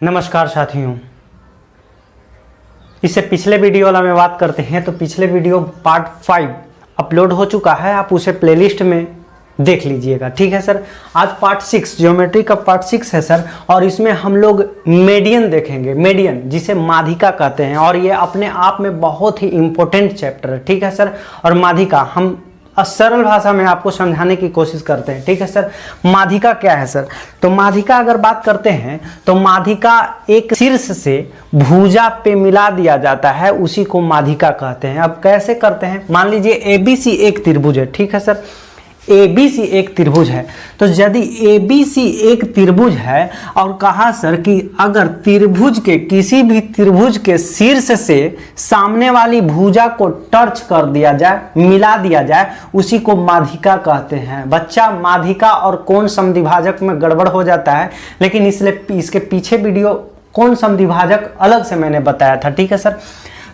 नमस्कार साथियों, इससे पिछले वीडियो वाला में बात करते हैं तो पिछले वीडियो पार्ट 5 अपलोड हो चुका है, आप उसे प्लेलिस्ट में देख लीजिएगा। ठीक है सर। आज पार्ट 6 ज्योमेट्री का पार्ट 6 है सर, और इसमें हम लोग मीडियन देखेंगे। मीडियन जिसे माध्यिका कहते हैं, और ये अपने आप में बहुत ही इंपॉर्टेंट चैप्टर है। ठीक है सर। और माध्यिका हम सरल भाषा में आपको समझाने की कोशिश करते हैं। ठीक है सर। माध्यिका क्या है सर? तो माध्यिका अगर बात करते हैं तो माध्यिका एक शीर्ष से भुजा पे मिला दिया जाता है, उसी को माध्यिका कहते हैं। अब कैसे करते हैं? मान लीजिए ABC एक त्रिभुज है। ठीक है सर। ABC एक त्रिभुज है, तो यदि ABC एक त्रिभुज है और कहा सर कि अगर त्रिभुज के किसी भी त्रिभुज के शीर्ष से सामने वाली भुजा को टच कर दिया जाए, मिला दिया जाए, उसी को माध्यिका कहते हैं। बच्चा माध्यिका और कोण समद्विभाजक में गड़बड़ हो जाता है, लेकिन इसलिए इसके पीछे वीडियो कोण समद्विभाजक अलग से मैंने बताया था। ठीक है सर।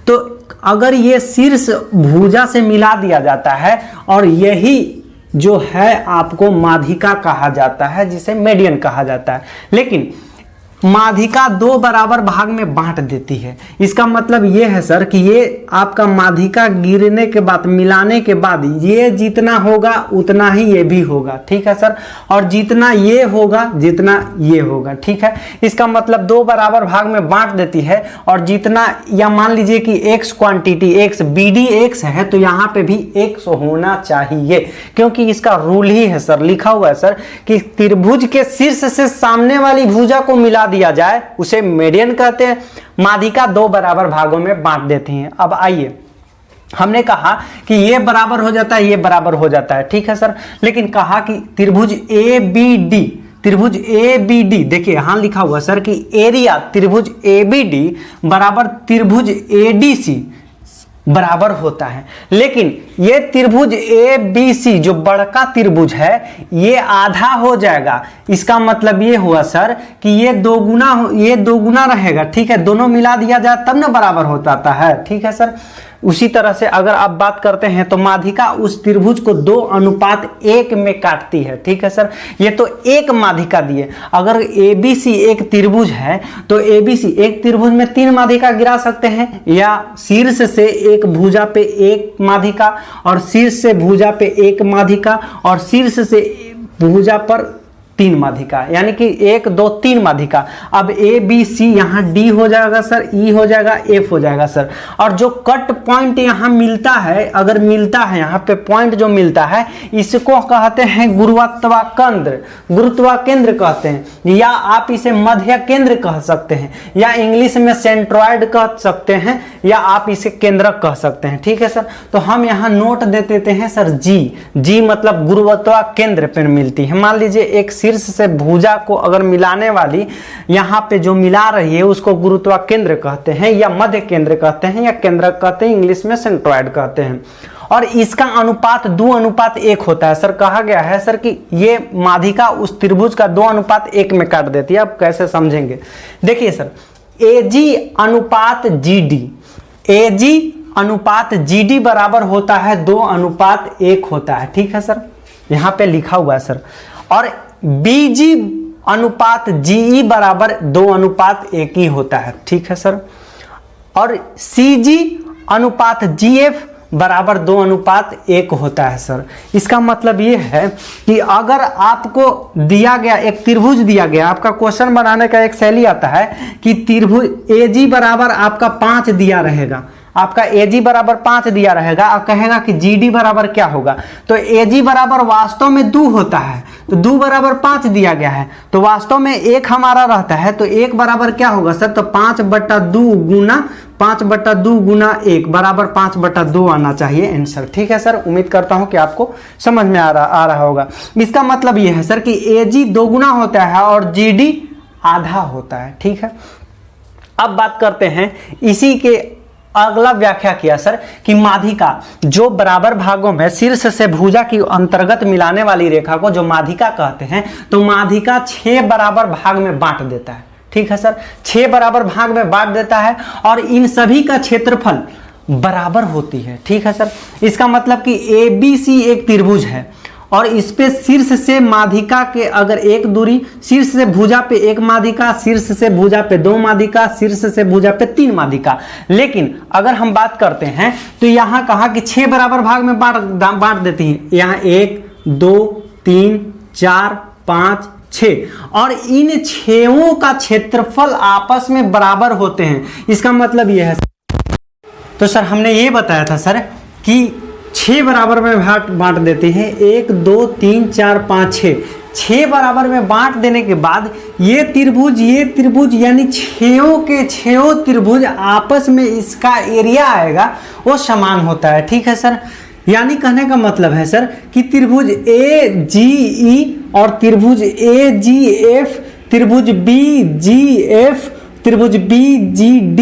तो अगर ये शीर्ष भुजा से मिला दिया जाता है और यही जो है आपको माध्यिका कहा जाता है, जिसे मीडियन कहा जाता है। लेकिन माध्यिका दो बराबर भाग में बांट देती है। इसका मतलब ये है सर कि ये आपका माध्यिका गिरने के बाद, मिलाने के बाद ये जितना होगा उतना ही ये भी होगा। ठीक है सर। और जितना ये होगा जितना ये होगा। ठीक है। इसका मतलब दो बराबर भाग में बांट देती है, और जितना, या मान लीजिए कि x quantity x BD x है, तो यहाँ पे भी x होना चाहिए, क्योंकि इसका रूल ही है सर, लिखा हुआ है सर कि त्रिभुज के शीर्ष से सामने वाली भुजा को मिला दिया जाए उसे मीडियन कहते हैं। माध्यिका दो बराबर भागों में बांट देती हैं। अब आइए, हमने कहा कि ये बराबर हो जाता है, ये बराबर हो जाता है। ठीक है सर। लेकिन कहा कि त्रिभुज ABD, देखिए यहां लिखा हुआ सर कि एरिया त्रिभुज ABD बराबर त्रिभुज ADC बराबर होता है। लेकिन ये त्रिभुज ABC जो बड़का त्रिभुज है, ये आधा हो जाएगा। इसका मतलब ये हुआ सर कि ये दो गुना रहेगा। ठीक है। दोनों मिला दिया जाए तब ना बराबर होता है। ठीक है सर। उसी तरह से अगर आप बात करते हैं तो माध्यिका उस त्रिभुज को 2:1 में काटती है। ठीक है सर। ये तो एक माध्यिका दिए। अगर ABC एक त्रिभुज है तो ABC एक त्रिभुज में 3 माध्यिका गिरा सकते हैं, या शीर्ष से एक भुजा पे एक माध्यिका, और शीर्ष से भुजा पे एक माध्यिका, और शीर्ष से भुजा पर 3 माध्यिका, यानी कि 1 2 3 माध्यिका। अब ABC यहाँ D हो जाएगा सर, E हो जाएगा, F हो जाएगा सर। और जो कट पॉइंट यहाँ मिलता है, अगर मिलता है यहाँ पे पॉइंट जो मिलता है, इसको कहते हैं गुरुत्वाकेंद्र कहते हैं, या आप इसे मध्य केंद्र कह सकते हैं, या इंग्लिश में सेंट्रॉइड कह सकते हैं, या आप इसे केंद्रक कह सकते हैं। ठीक है सर। तो हम यहाँ नोट दे देते हैं सर G मतलब गुरुत्वाकेंद्र पर मिलती है। मान लीजिए एक शीर्ष से भुजा को अगर मिलाने वाली यहां पे जो मिला रही है उसको गुरुत्वाकेंद्र कहते हैं, या मध्य केंद्र कहते हैं, या केंद्रक कहते हैं, इंग्लिश में सेंट्रॉइड कहते हैं। और इसका अनुपात 2:1 होता है सर। कहा गया है सर कि ये माध्यिका उस त्रिभुज का 2:1 में काट देती है। अब कैसे समझेंगे? देखिए सर, AG अनुपात GD बराबर होता है 2:1 होता है। ठीक है सर। यहां पे लिखा हुआ है सर। और BG अनुपात GE बराबर 2:1 ही होता है। ठीक है सर। और CG अनुपात GF बराबर 2:1 होता है सर। इसका मतलब ये है कि अगर आपको दिया गया एक त्रिभुज दिया गया, आपका क्वेश्चन बनाने का एक शैली आता है कि त्रिभुज AG बराबर आपका 5 दिया रहेगा, आपका AG बराबर 5 दिया रहेगा, और कहेगा कि GD बराबर क्या होगा, तो AG बराबर वास्तव में 2 होता है, तो 2 बराबर 5 दिया गया है, तो वास्तव में 1 हमारा रहता है, तो 1 बराबर क्या होगा सर? तो 5/2 गुना 1 बराबर 5/2 आना चाहिए आंसर। ठीक है सर। उम्मीद करता हूं कि आपको समझ में आ रहा होगा। इसका मतलब यह है सर कि AG 2 गुना होता है और GD आधा होता है। ठीक है। अब बात करते हैं इसी के अगला व्याख्या किया सर कि माध्यिका जो बराबर भागों में शीर्ष से भुजा की अंतर्गत मिलाने वाली रेखा को जो माध्यिका कहते हैं, तो माध्यिका 6 बराबर भाग में बांट देता है। ठीक है सर। 6 बराबर भाग में बांट देता है, और इन सभी का क्षेत्रफल बराबर होती है। ठीक है सर। इसका मतलब कि ABC एक त्रिभुज है और इस पे शीर्ष से माध्यिका के अगर एक दूरी, शीर्ष से भुजा पे एक माध्यिका, शीर्ष से भुजा पे 2 माध्यिका, शीर्ष से भुजा पे 3 माध्यिका। लेकिन अगर हम बात करते हैं तो यहाँ कहा कि 6 बराबर भाग में बांट देती हैं। यहाँ 1 2 3 4 5 6 और इन 6 का क्षेत्रफल आपस में बराबर होते हैं। इसका मतलब यह है, तो सर हमने ये बताया था सर कि 6 बराबर में बांट देते हैं, 1 2 3 4 5 6। 6 बराबर में बांट देने के बाद ये त्रिभुज यानी 6 के 6 त्रिभुज आपस में इसका एरिया आएगा वो समान होता है। ठीक है सर, यानी कहने का मतलब है सर कि त्रिभुज AGE और त्रिभुज AGF, त्रिभुज BGF, त्रिभुज BGD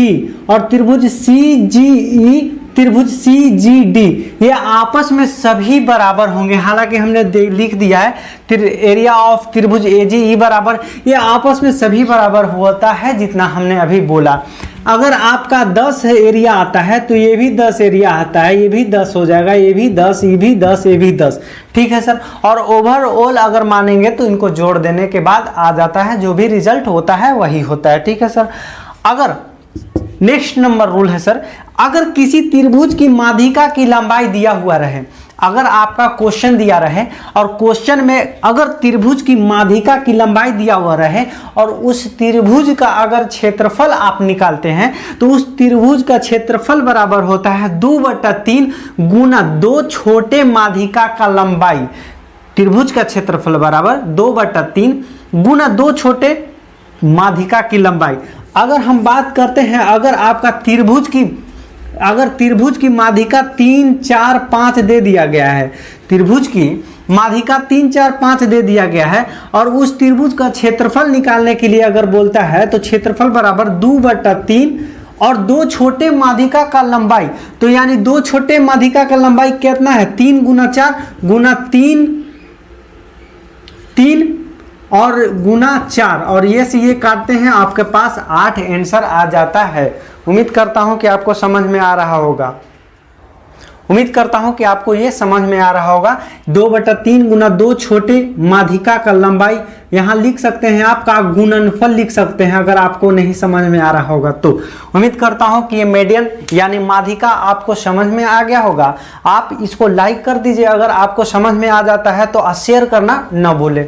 और त्रिभुज CGE, त्रिभुज CGD ये आपस में सभी बराबर होंगे। हालांकि हमने लिख दिया है एरिया ऑफ त्रिभुज AGE बराबर, ये आपस में सभी बराबर होता है जितना हमने अभी बोला। अगर आपका 10 एरिया आता है तो ये भी 10 एरिया आता है, ये भी 10 हो जाएगा, ये भी 10, ये भी 10, ये भी 10। ठीक है सर, और ओवरऑल अगर मानेंगे तो इनको जोड़ देने के बाद आ जाता है, जो भी रिजल्ट होता है वही होता है। ठीक है सर, अगर नेक्स्ट नंबर रूल है सर, अगर किसी त्रिभुज की माध्यिका की लंबाई दिया हुआ रहे, अगर आपका क्वेश्चन दिया रहे और क्वेश्चन में अगर त्रिभुज की माध्यिका की लंबाई दिया हुआ रहे और उस त्रिभुज का अगर क्षेत्रफल आप निकालते हैं तो उस त्रिभुज का क्षेत्रफल बराबर होता है 2/3 गुना 2 छोटे माध्यिका का लंबाई। त्रिभुज का क्षेत्रफल बराबर 2/3 गुना 2 छोटे माध्यिका की लंबाई। अगर हम बात करते हैं, अगर आपका त्रिभुज की माध्यिका 3 4 5 दे दिया गया है, त्रिभुज की माध्यिका 3 4 5 दे दिया गया है और उस त्रिभुज का क्षेत्रफल निकालने के लिए अगर बोलता है तो क्षेत्रफल बराबर 2/3 और 2 छोटे माध्यिका का लंबाई, तो यानी 2 छोटे माध्यिका का लंबाई कितना है, 3 गुना 4 गुना 3 और गुना 4 और ये से ये काटते हैं, आपके पास 8 आंसर आ जाता है। उम्मीद करता हूं कि आपको समझ में आ रहा होगा, उम्मीद करता हूं कि आपको ये समझ में आ रहा होगा। 2/3 गुना 2 छोटे माध्यिका का लंबाई, यहाँ लिख सकते हैं आपका गुणनफल लिख सकते हैं अगर आपको नहीं समझ में आ रहा होगा तो। उम्मीद करता हूं कि ये मीडियन यानी माध्यिका आपको समझ में आ गया होगा। आप इसको लाइक कर दीजिए, अगर आपको समझ में आ जाता है तो शेयर करना न भूलें।